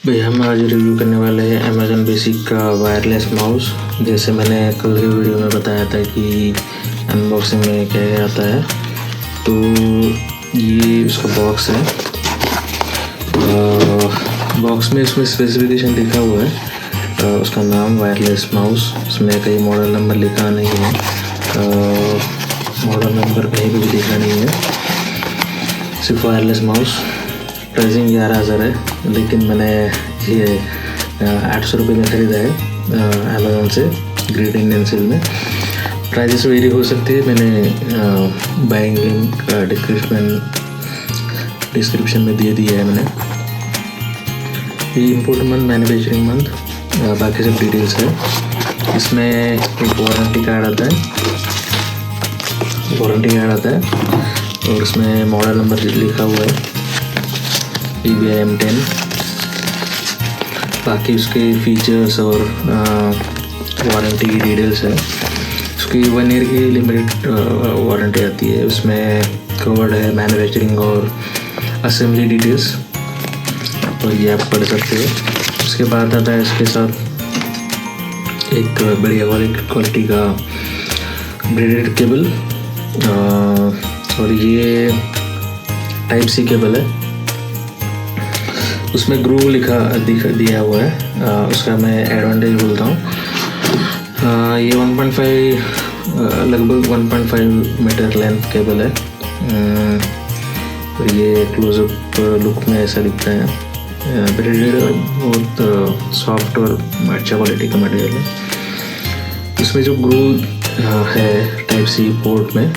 भैया हम आज रिव्यू करने वाले हैं अमेज़न बेसिक का वायरलेस माउस। जैसे मैंने कल के वीडियो में बताया था कि अनबॉक्सिंग में क्या क्या आता है, तो ये उसका बॉक्स है। बॉक्स में इसमें स्पेसिफिकेशन लिखा हुआ है, उसका नाम वायरलेस माउस। उसमें कहीं मॉडल नंबर लिखा नहीं है, मॉडल नंबर कहीं भी लिखा नहीं है, सिर्फ वायरलेस माउस। प्राइसिंग 11,000 है, लेकिन मैंने ये 800 रुपये में ख़रीदा है अमेज़न से ग्रेट इंडियन सेल में। प्राइजेस वेरी हो सकती है, मैंने बाइंग लिंक डिस्क्रिप्शन में दे दिया है मैंने। ये इम्पोर्ट मंथ, मैन्युफैक्चरिंग मंथ, बाकी सब डिटेल्स है। इसमें एक वारंटी कार्ड आता है, और उसमें मॉडल नंबर लिखा हुआ है PBI M10। बाकी उसके फीचर्स और वारंटी की डिटेल्स है। उसकी 1 ईयर की लिमिटेड वारंटी आती है। उसमें कवर्ड है मैन्युफैक्चरिंग और असेंबली डिटेल्स, और ये आप पढ़ सकते हो। उसके बाद आता है इसके साथ एक बढ़िया क्वालिटी का ब्रेडेड केबल, और ये टाइप C केबल है। उसमें ग्रू दिया हुआ है, उसका मैं एडवांटेज बोलता हूँ। ये 1.5 लगभग 1.5 मीटर लेंथ केबल है, और ये क्लोजअप लुक में ऐसा दिखता है। ब्रेडेड बहुत सॉफ्ट और अच्छा क्वालिटी का मटेरियल है। इसमें जो ग्रू है टाइप C पोर्ट में,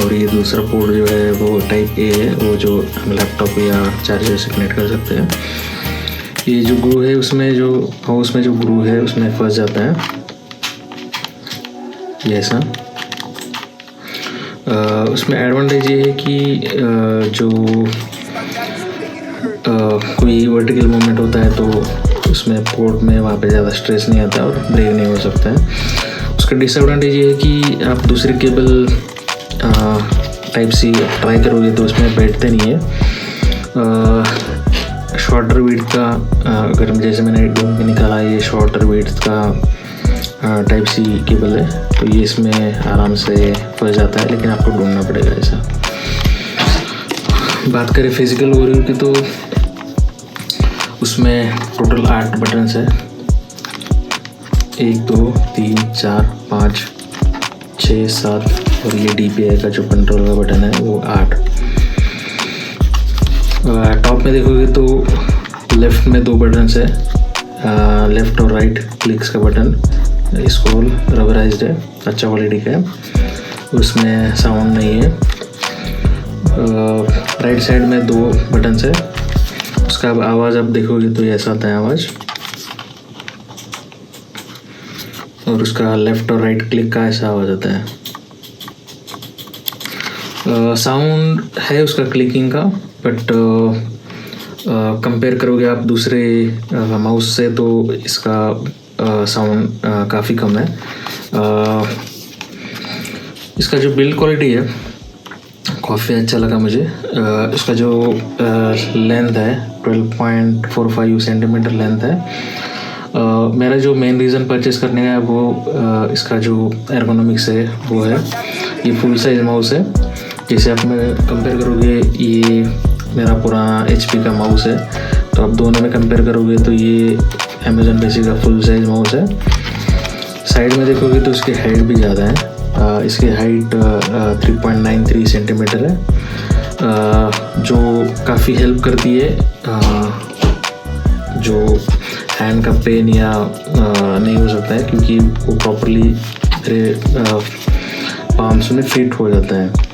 और ये दूसरा पोर्ट जो है वो टाइप A है, वो जो हम लैपटॉप या चार्जर से कनेक्ट कर सकते हैं। ये जो ग्रू है उसमें जो ग्रू है उसमें फंस जाता है ये ऐसा। उसमें एडवांटेज ये है कि जो कोई वर्टिकल मूवमेंट होता है तो उसमें पोर्ट में वहाँ पे ज़्यादा स्ट्रेस नहीं आता और ब्रेक नहीं हो सकता है। उसका डिसएडवांटेज ये है कि आप दूसरी केबल टाइप C ट्राई करोगे तो उसमें बैठते नहीं है। शॉर्टर विड्थ का अगर जैसे मैंने ढूंढ के निकाला, ये शॉर्टर विड्थ का टाइप C केबल है, तो ये इसमें आराम से फंस जाता है, लेकिन आपको ढूंढना पड़ेगा ऐसा। बात करें फिजिकल ओवरव्यू की, तो उसमें टोटल 8 बटन्स है। 1 2 3 4 5 6 7, और ये DPI का जो कंट्रोल का बटन है वो 8। टॉप में देखोगे तो लेफ़्ट में 2 बटन्स है, लेफ़्ट और राइट क्लिक्स का बटन। स्क्रॉल रबराइज्ड है, अच्छा क्वालिटी का है, उसमें साउंड नहीं है। राइट साइड में 2 बटन्स है। उसका आवाज़ आप देखोगे तो ऐसा आता है आवाज़, और उसका लेफ़्ट और राइट क्लिक का ऐसा आवाज़ आता है। साउंड है उसका क्लिकिंग का, बट कंपेयर करोगे आप दूसरे माउस से तो इसका साउंड काफ़ी कम है। इसका जो बिल्ड क्वालिटी है काफ़ी अच्छा लगा मुझे। इसका जो लेंथ है 12.45 सेंटीमीटर लेंथ है। मेरा जो मेन रीज़न परचेस करने का है वो इसका जो एर्गोनॉमिक्स है वो है। ये फुल साइज माउस है। जैसे आप में कंपेयर करोगे, ये मेरा पुराना HP का माउस है, तो आप दोनों में कंपेयर करोगे तो ये अमेज़न बेसिक का फुल साइज माउस है। साइड में देखोगे तो इसकी हाइट भी ज़्यादा है। इसकी हाइट 3.93 सेंटीमीटर है, जो काफ़ी हेल्प करती है। जो हैंड का पेन या नहीं हो सकता है, क्योंकि वो प्रॉपरली मेरे पाम्स में फिट हो जाता है।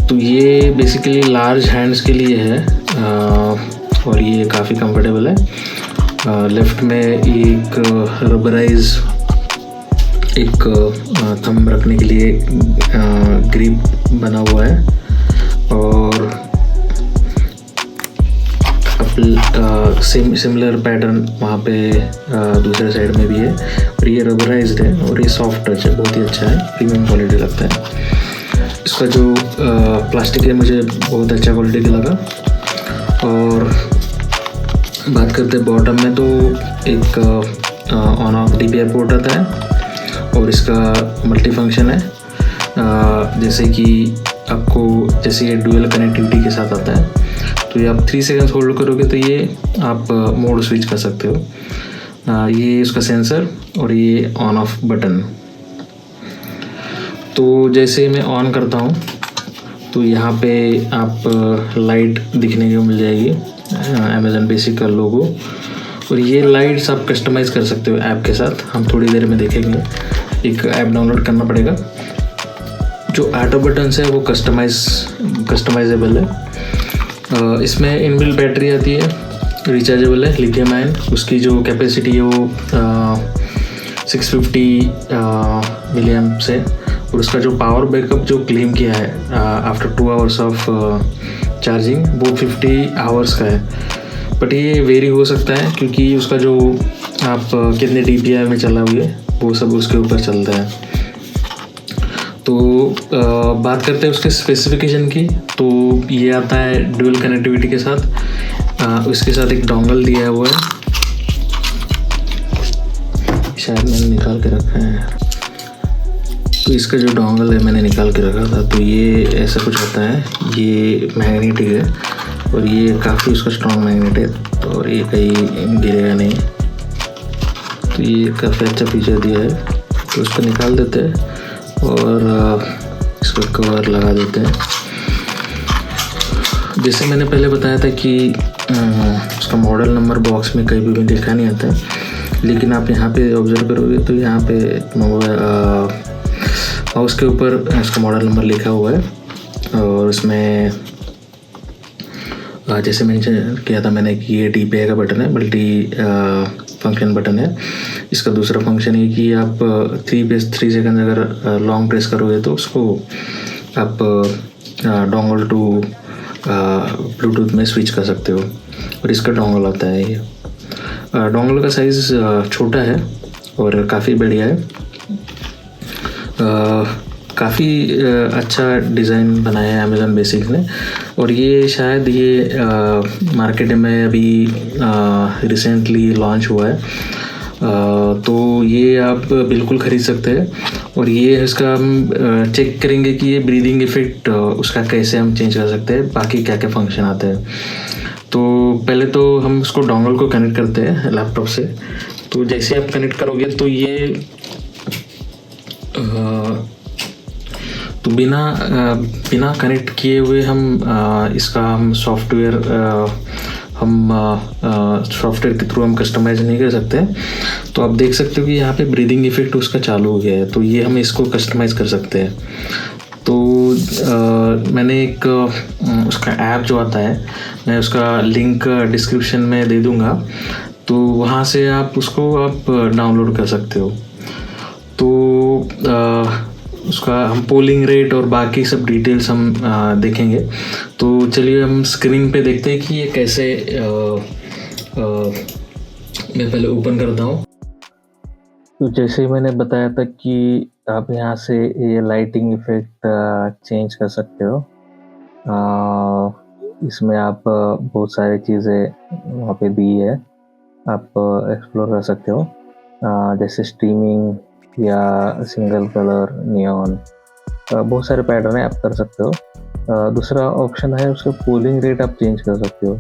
तो ये बेसिकली लार्ज हैंड्स के लिए है, और ये काफ़ी कंफर्टेबल है। लेफ़्ट में एक रबराइज एक थंब रखने के लिए ग्रिप बना हुआ है, और सिमिलर पैटर्न वहाँ पे दूसरे साइड में भी है। और ये रबराइज्ड है, और ये सॉफ्ट टच है, बहुत ही अच्छा है, प्रीमियम क्वालिटी लगता है। इसका जो प्लास्टिक है मुझे बहुत अच्छा क्वालिटी का लगा, और बात करते हैं बॉटम में, तो एक ऑन ऑफ DPI पोर्ट आता है और इसका मल्टी फंक्शन है। जैसे कि आपको जैसे ये डुअल कनेक्टिविटी के साथ आता है, तो ये आप 3 सेकंड्स होल्ड करोगे तो ये आप मोड स्विच कर सकते हो। ये इसका सेंसर और ये ऑन ऑफ बटन। तो जैसे मैं ऑन करता हूँ तो यहाँ पे आप लाइट दिखने को मिल जाएगी, अमेज़न बेसिक का लोगो। और ये लाइट्स आप कस्टमाइज़ कर सकते हो ऐप के साथ, हम थोड़ी देर में देखेंगे। एक ऐप डाउनलोड करना पड़ेगा। जो ऑटो बटन्स है वो कस्टमाइजेबल है। इसमें इनबिल्ट बैटरी आती है, रिचार्जेबल है, लिथियम आयन। उसकी जो कैपेसिटी है वो 650 मिली एम्प्स है। और उसका जो पावर बैकअप जो क्लेम किया है आफ्टर 2 आवर्स ऑफ चार्जिंग, वो 50 आवर्स का है। बट ये वेरी हो सकता है क्योंकि उसका जो आप कितने DPI में चला हुआ है वो सब उसके ऊपर चलता है। तो बात करते हैं उसके स्पेसिफिकेशन की। तो ये आता है डुअल कनेक्टिविटी के साथ। उसके साथ एक डोंगल दिया हुआ है, शायद मैंने निकाल के रखा है। तो इसका जो डोंगल है मैंने निकाल के रखा था। तो ये ऐसा कुछ होता है, ये मैग्नेटिक है और ये काफ़ी उसका स्ट्रॉन्ग मैग्नेट है और ये कहीं गिरेगा नहीं। तो ये काफ़ी अच्छा फीचर दिया है। तो उसको निकाल देते हैं और इसका कवर लगा देते हैं। जैसे मैंने पहले बताया था कि उसका मॉडल नंबर बॉक्स में कहीं भी लिखा नहीं आता है, लेकिन आप यहाँ पे ऑब्जर्व करोगे तो यहाँ पे माउस के ऊपर इसका मॉडल नंबर लिखा हुआ है। और इसमें जैसे मेंशन किया था मैंने कि ये DPI का बटन है, मल्टी फंक्शन बटन है। इसका दूसरा फंक्शन है कि आप 3 सेकंड अगर लॉन्ग प्रेस करोगे तो उसको आप डोंगल टू ब्लूटूथ में स्विच कर सकते हो। और इसका डोंगल आता है। ये डोंगल का साइज़ छोटा है और काफ़ी बढ़िया है। काफ़ी अच्छा डिज़ाइन बनाया है अमेज़न बेसिक ने। और ये शायद ये मार्केट में अभी रिसेंटली लॉन्च हुआ है। तो ये आप बिल्कुल ख़रीद सकते हैं। और ये इसका हम चेक करेंगे कि ये ब्रीदिंग इफ़ेक्ट उसका कैसे हम चेंज कर सकते हैं, बाकी क्या क्या फंक्शन आते हैं। तो पहले तो हम उसको डोंगल को कनेक्ट करते हैं लैपटॉप से। तो जैसे आप कनेक्ट करोगे तो ये तो बिना कनेक्ट किए हुए हम इसका हम सॉफ्टवेयर के थ्रू हम कस्टमाइज नहीं कर सकते। तो आप देख सकते हो कि यहाँ पे ब्रीदिंग इफेक्ट उसका चालू हो गया है। तो ये हम इसको कस्टमाइज कर सकते हैं। तो मैंने एक उसका ऐप जो आता है, मैं उसका लिंक डिस्क्रिप्शन में दे दूँगा। तो वहाँ से आप उसको डाउनलोड कर सकते हो। तो उसका हम पोलिंग रेट और बाकी सब डिटेल्स हम देखेंगे। तो चलिए हम स्क्रीन पे देखते हैं कि ये कैसे मैं पहले ओपन करता हूँ। तो जैसे मैंने बताया था कि आप यहाँ से ये लाइटिंग इफेक्ट चेंज कर सकते हो। इसमें आप बहुत सारी चीज़ें वहाँ पे दी है, आप एक्सप्लोर कर सकते हो। जैसे स्ट्रीमिंग या सिंगल कलर, नियॉन, बहुत सारे पैटर्न है, आप कर सकते हो। दूसरा ऑप्शन है उसका पोलिंग रेट आप चेंज कर सकते हो।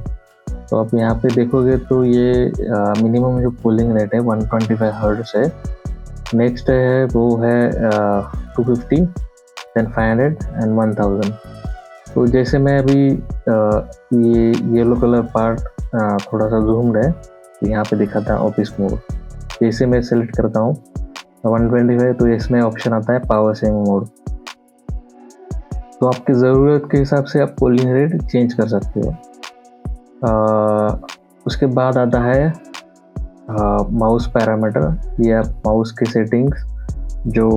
तो आप यहाँ पे देखोगे तो ये मिनिमम जो पोलिंग रेट है 125 हर्ट्ज है। नेक्स्ट है वो है 250, देन 500 एंड 1000। तो जैसे मैं अभी ये येलो कलर पार्ट थोड़ा सा जूम्ड है, तो यहाँ पे दिखा था ऑफिस मोड। जैसे मैं सेलेक्ट करता हूँ 125, तो इसमें ऑप्शन आता है पावर सेविंग मोड। तो आपकी ज़रूरत के हिसाब से आप पोलिंग रेट चेंज कर सकते हो। उसके बाद आता है माउस पैरामीटर या माउस की सेटिंग्स, जो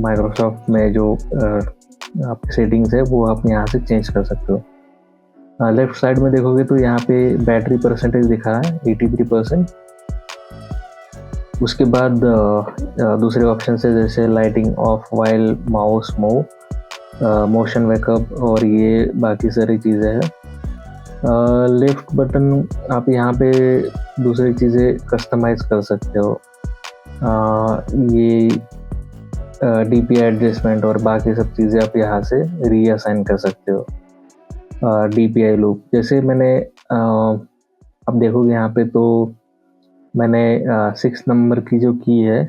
माइक्रोसॉफ्ट में जो आपकी सेटिंग्स है वो आप यहाँ से चेंज कर सकते हो। लेफ्ट साइड में देखोगे तो यहाँ पे बैटरी परसेंटेज दिखा है 83%। उसके बाद दूसरे ऑप्शन से जैसे lighting of while mouse move, motion wake up और ये बाकी सारी चीज़ें हैं। लेफ्ट बटन आप यहाँ पे दूसरी चीज़ें कस्टमाइज़ कर सकते हो। ये DPI एडजस्टमेंट और बाकी सब चीज़ें आप यहाँ से रीअसाइन कर सकते हो। DPI लूप जैसे मैंने आप देखोगे यहाँ पे तो मैंने 6 नंबर की जो की है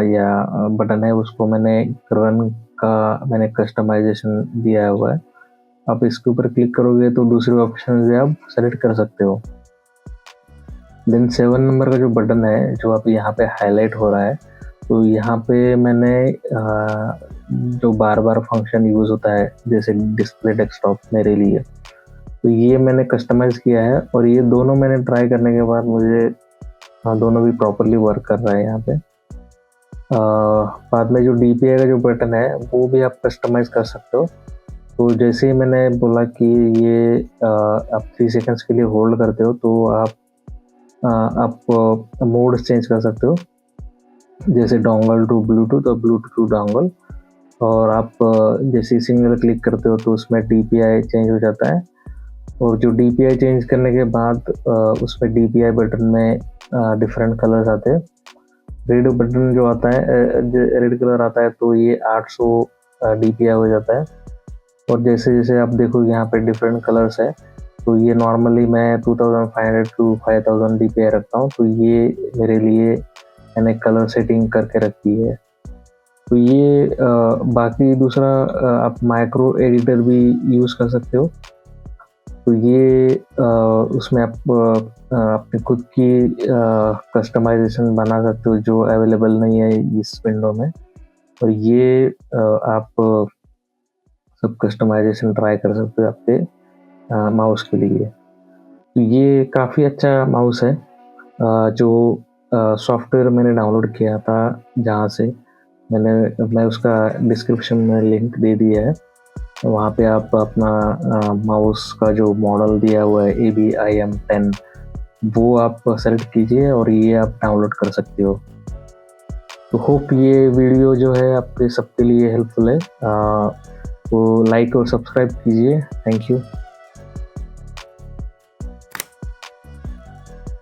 या बटन है उसको मैंने रन का मैंने कस्टमाइजेशन दिया हुआ है। आप इसके ऊपर क्लिक करोगे तो दूसरे ऑप्शन से आप सेलेक्ट कर सकते हो। देन 7 नंबर का जो बटन है जो आप यहाँ पे हाईलाइट हो रहा है, तो यहाँ पे मैंने जो बार बार फंक्शन यूज़ होता है जैसे डिस्प्ले डेस्कटॉप मेरे लिए, तो ये मैंने कस्टमाइज़ किया है और ये दोनों मैंने ट्राई करने के बाद मुझे दोनों भी प्रॉपरली वर्क कर रहा है यहाँ पे। बाद में जो DPI का जो बटन है वो भी आप कस्टमाइज़ कर सकते हो। तो जैसे ही मैंने बोला कि ये आप 3 सेकंड्स के लिए होल्ड करते हो तो आप मोड चेंज कर सकते हो, जैसे डोंगल टू ब्लूटूथ और ब्लूटूथ टू डोंगल। और आप जैसे सिंगल क्लिक करते हो तो उसमें DPI चेंज हो जाता है और जो DPI चेंज करने के बाद उसमें DPI बटन में डिफरेंट कलर्स आते हैं। रेड बटन जो आता है रेड कलर आता है तो ये 800 DPI हो जाता है और जैसे जैसे आप देखोगे यहाँ पे डिफरेंट कलर्स है, तो ये नॉर्मली मैं 2500 टू 5000 DPI रखता हूँ, तो ये मेरे लिए मैंने कलर सेटिंग करके रखी है। तो ये बाकी दूसरा आप माइक्रो एडिटर भी यूज़ कर सकते हो। तो ये उसमें आप अपनी खुद की कस्टमाइजेशन बना सकते हो जो अवेलेबल नहीं है इस विंडो में, और ये आप सब कस्टमाइजेशन ट्राई कर सकते हो आपके माउस के लिए। तो ये काफ़ी अच्छा माउस है जो सॉफ्टवेयर मैंने डाउनलोड किया था जहाँ से मैं उसका डिस्क्रिप्शन में लिंक दे दिया है। वहाँ पे आप अपना माउस का जो मॉडल दिया हुआ है ABIM10 वो आप सेलेक्ट कीजिए और ये आप डाउनलोड कर सकते हो। तो होप ये वीडियो जो है आपके सबके लिए हेल्पफुल है। तो लाइक और सब्सक्राइब कीजिए। Thank you.